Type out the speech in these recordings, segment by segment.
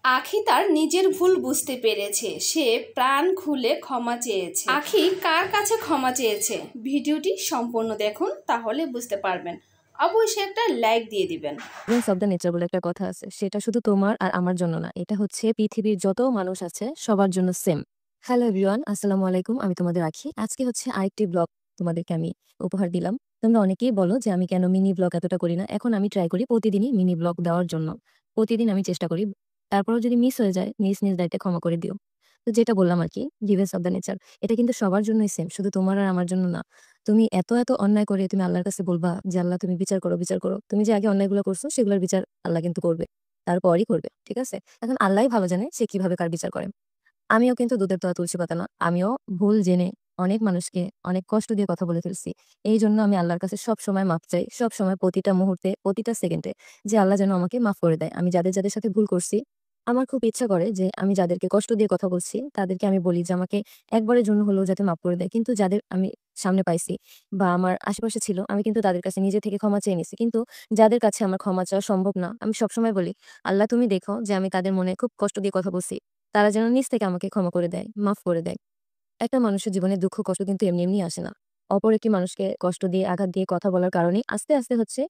আখি তার নিজের ভুল বুঝতে পেরেছে, সে প্রাণ খুলে ক্ষমা চেয়েছে। আখি কার কাছে ক্ষমা চেয়েছে ভিডিওটি সম্পূর্ণ দেখুন, তাহলে বুঝতে পারবেন। অবশ্যই একটা লাইক দিয়ে দিবেন। ব্যালেন্স অফ দ্য নেচার বলে একটা কথা আছে, সেটা শুধু তোমার আর আমার জন্য না, এটা হচ্ছে পৃথিবীর যত মানুষ আছে সবার জন্য সেম। হ্যালো এভরিওয়ান, আসসালামু আলাইকুম। আমি তোমাদের রাখি। আজকে হচ্ছে আরেকটি ব্লগ তোমাদেরকে আমি উপহার দিলাম। তোমরা অনেকেই বলো যে আমি কেন মিনি ব্লগ এতটা করি না। এখন আমি ট্রাই করি প্রতিদিনই মিনি ব্লগ দেওয়ার জন্য। প্রতিদিন আমি চেষ্টা করি। তারপরেও যদি মিস হয়ে যায়, নিজ নিজ দায়িত্বে ক্ষমা করে দিও। তো যেটা বললাম আরকি, ডিভাইস অফ দ্য নেচার, এটা কিন্তু সবার জন্যই সেম, শুধু তোমার আর আমার জন্য না। তুমি এত অন্যায় করে তুমি আল্লাহর কাছে বলবা যে, "আল্লাহ তুমি বিচার করো, বিচার করো।" তুমি যে আগে অন্যায়গুলো করছো সেগুলোর বিচার আল্লাহ কিন্তু করবে। তারপরই করবে। ঠিক আছে? এখন আল্লাহই ভালো জানে সে কিভাবে কার বিচার করে। আমিও কিন্তু দুধের তোয়া তুলসী পাতা না। আমিও ভুল জেনে অনেক মানুষকে অনেক কষ্ট দিয়ে কথা বলে ফেলছি। এইজন্য আমি আল্লাহর কাছে সবসময় মাফ চাই। সবসময় প্রতিটা মুহূর্তে, প্রতিটা সেকেন্ডে যে আল্লাহ যেন আমাকে মাফ করে দেয়। আমি যাদের সাথে ভুল করছি, আমার খুব ইচ্ছা করে যে আমি যাদেরকে কষ্ট দিয়ে কথা বলছি, তাদেরকে আমি বলি যে আমাকে একবারের জন্য হলেও যাতে মাফ করে দেয়। কিন্তু যাদের আমি সামনে পাইছি বা আমার আশেপাশে ছিল, আমি কিন্তু তাদের কাছে নিজে থেকে ক্ষমা চেয়ে নিছি। কিন্তু যাদের কাছে আমার ক্ষমা চাওয়া সম্ভব না, আমি সবসময় বলি, "আল্লাহ তুমি দেখো যে আমি তাদের মনে খুব কষ্ট দিয়ে কথা বলছি। তারা যেন নিজ থেকে আমাকে ক্ষমা করে দেয়, মাফ করে দেয়।" একটা মানুষের জীবনে দুঃখ কষ্ট কিন্তু এমনি আসে না। অপর একটি মানুষকে কষ্ট দিয়ে, আঘাত দিয়ে কথা বলার কারণেই আস্তে হচ্ছে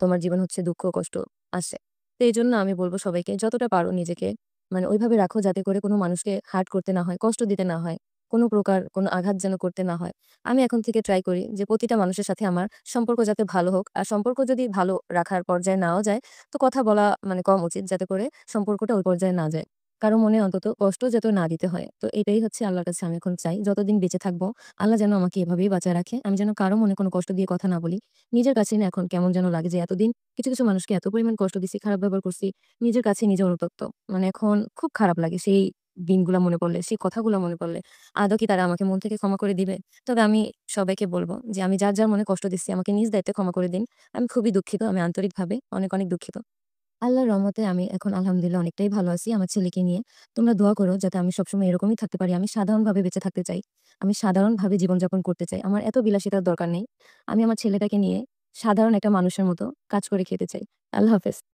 তোমার জীবন হচ্ছে দুঃখ কষ্ট আসে। তো এজন্য আমি বলব সবাইকে, যতটা পারো নিজেকে মানে ওইভাবে রাখো যাতে করে কোনো মানুষকে হার্ট করতে না হয়, কষ্ট দিতে না হয়। কোনো প্রকার কোনো আঘাত যেন করতে না হয়। আমি এখন থেকে ট্রাই করি যে প্রতিটা মানুষের সাথে আমার সম্পর্ক যাতে ভালো হোক। আর সম্পর্ক যদি ভালো রাখার পর্যায়ে নাও যায়, তো কথা বলা মানে কম উচিত, যাতে করে সম্পর্কটা ওই পর্যায়ে না যায়। কারো মনে অন্তত কষ্ট যাতে না দিতে হয়। তো এটাই হচ্ছে আল্লাহর কাছে আমি এখন চাই। যতদিন বেঁচে থাকবো, আল্লাহ যেন আমাকে এভাবেই বাঁচায় রাখে। আমি যেন কারো মনে কোনো কষ্ট দিয়ে কথা না বলি। নিজের কাছেই না এখন কেমন যেন লাগে যে এতদিন কিছু মানুষকে এত পরিমাণ কষ্ট দিছি, খারাপ ব্যবহার করছি। নিজের কাছেই নিজে অনুতপ্ত। মানে এখন খুব খারাপ লাগে সেই দিনগুলা মনে পড়লে, সেই কথাগুলা মনে পড়লে। আদৌ কি তারা আমাকে মন থেকে ক্ষমা করে দিবে? তবে আমি সবাইকে বলব যে আমি যার মনে কষ্ট দিচ্ছি আমাকে নিজ দায়িত্বে ক্ষমা করে দিন। আমি খুবই দুঃখিত। আমি আন্তরিকভাবে অনেক দুঃখিত। আল্লাহর রহমতে আমি এখন আলহামদুলিল্লাহ অনেকটাই ভালো আছি আমার ছেলেকে নিয়ে। তোমরা দোয়া করো যাতে আমি সবসময় এরকমই থাকতে পারি। আমি সাধারণভাবে বেঁচে থাকতে চাই। আমি সাধারণভাবে জীবনযাপন করতে চাই। আমার এত বিলাসিতার দরকার নেই। আমি আমার ছেলেটাকে নিয়ে সাধারণ একটা মানুষের মতো কাজ করে খেতে চাই। আল্লাহ হাফেজ।